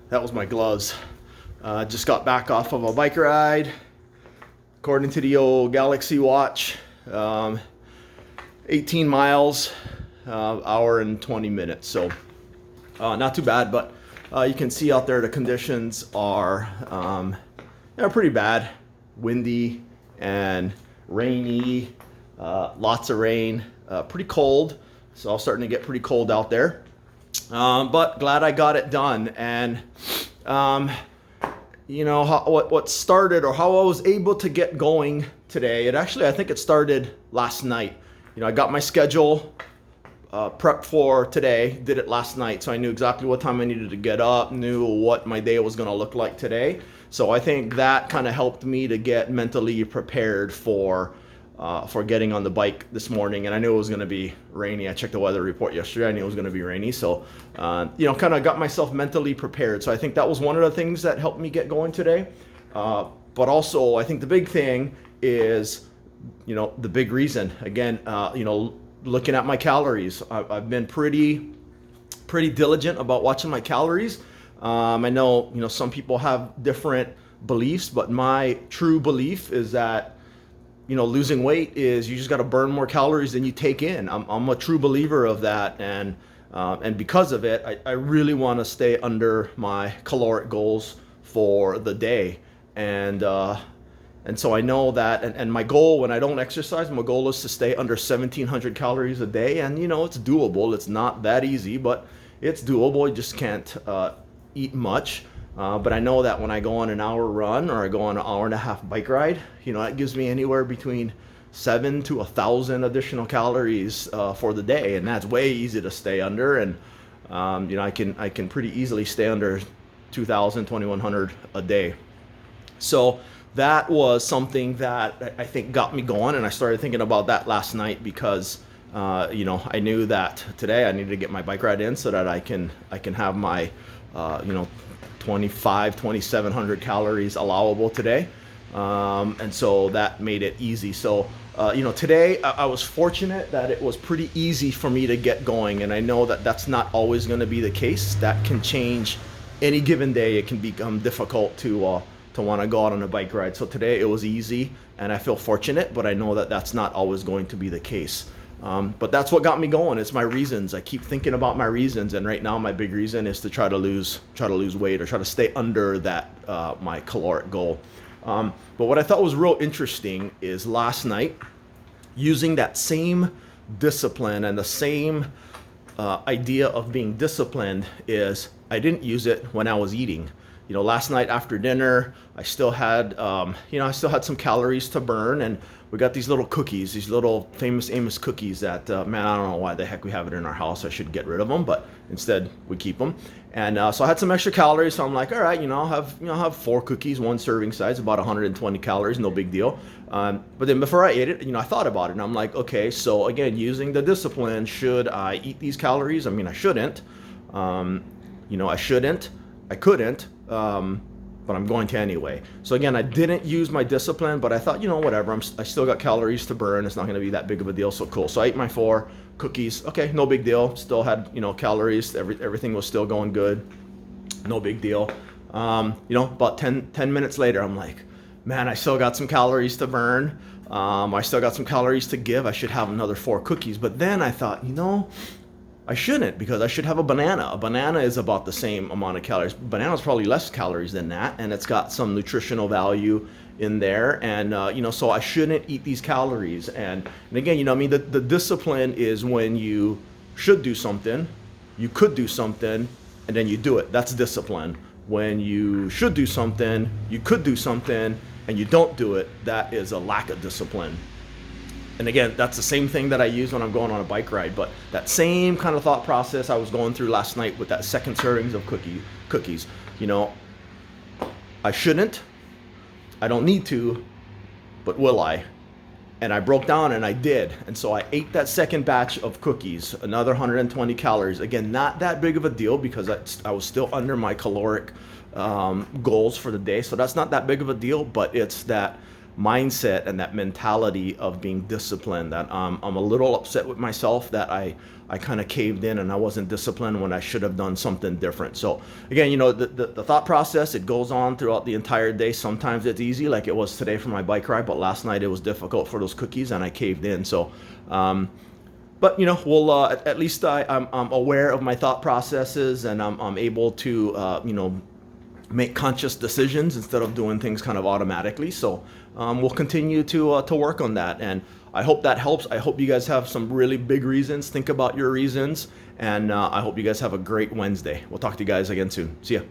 That was my gloves. Just got back off of a bike ride. According to the old Galaxy watch, 18 miles, hour and 20 minutes. So not too bad, but you can see out there the conditions are pretty bad. Windy and rainy, lots of rain, pretty cold. So I'm starting to get pretty cold out there. But glad I got it done. And what started, or how I was able to get going today, I think it started last night. I got my schedule prepped for today, did it last night, so I knew exactly what time I needed to get up, knew what my day was going to look like today. So I think that kind of helped me to get mentally prepared for getting on the bike this morning. And I knew it was going to be rainy. I checked the weather report yesterday. I knew it was going to be rainy. So, kind of got myself mentally prepared. So I think that was one of the things that helped me get going today. But also, I think the big thing is, the big reason, again, looking at my calories. I've been pretty diligent about watching my calories. I know, some people have different beliefs, but my true belief is that losing weight is you just got to burn more calories than you take in. I'm a true believer of that, and because of it, I really want to stay under my caloric goals for the day, and so I know that, and my goal when I don't exercise, my goal is to stay under 1,700 calories a day, and it's doable. It's not that easy, but it's doable. You just can't eat much. But I know that when I go on an hour run or I go on an hour and a half bike ride, that gives me anywhere between 7 to 1,000 additional calories for the day, and that's way easy to stay under. And I can pretty easily stay under 2,000, 2,100 a day. So that was something that I think got me going, and I started thinking about that last night because I knew that today I needed to get my bike ride in so that I can have my 2,700 calories allowable today, and so that made it easy. So today I was fortunate that it was pretty easy for me to get going, and I know that that's not always going to be the case. That can change any given day. It can become difficult to want to go out on a bike ride. So today it was easy, and I feel fortunate, but I know that that's not always going to be the case. But that's what got me going. It's my reasons. I keep thinking about my reasons, and right now my big reason is to try to lose weight, or try to stay under that my caloric goal. But what I thought was real interesting is last night, using that same discipline and the same idea of being disciplined, is I didn't use it when I was eating. Last night after dinner, I still had some calories to burn, and we got these little cookies, these little Famous Amos cookies that, I don't know why the heck we have it in our house. I should get rid of them, but instead we keep them. And so I had some extra calories, so I'm like, all right, I'll have 4 cookies, 1 serving size, about 120 calories, no big deal. But then before I ate it, I thought about it, and I'm like, okay, so again, using the discipline, should I eat these calories? I mean, I shouldn't. I shouldn't. I couldn't. But I'm going to anyway. So again, I didn't use my discipline, but I thought, whatever, I still got calories to burn. It's not going to be that big of a deal. So cool. So I ate my 4 cookies. Okay, no big deal. Still had, calories. Everything was still going good. No big deal. About 10 minutes later, I'm like, man, I still got some calories to burn. I still got some calories to give. I should have another 4 cookies. But then I thought, I shouldn't, because I should have a banana. A banana is about the same amount of calories. Banana's probably less calories than that, and it's got some nutritional value in there. And so I shouldn't eat these calories. And again, the discipline is when you should do something, you could do something, and then you do it. That's discipline. When you should do something, you could do something, and you don't do it, that is a lack of discipline. And again, that's the same thing that I use when I'm going on a bike ride. But that same kind of thought process I was going through last night with that second servings of cookies. I shouldn't, I don't need to, but will I? And I broke down and I did. And so I ate that second batch of cookies, another 120 calories. Again, not that big of a deal because I was still under my caloric goals for the day. So that's not that big of a deal, but it's that mindset and that mentality of being disciplined. That I'm a little upset with myself that I kind of caved in and I wasn't disciplined when I should have done something different. So again, the thought process, it goes on throughout the entire day. Sometimes it's easy, like it was today for my bike ride, but last night it was difficult for those cookies and I caved in. So but we'll at least I'm aware of my thought processes, and I'm able to make conscious decisions instead of doing things kind of automatically. So we'll continue to work on that, and I hope that helps. I hope you guys have some really big reasons. Think about your reasons, and I hope you guys have a great Wednesday. We'll talk to you guys again soon. See ya.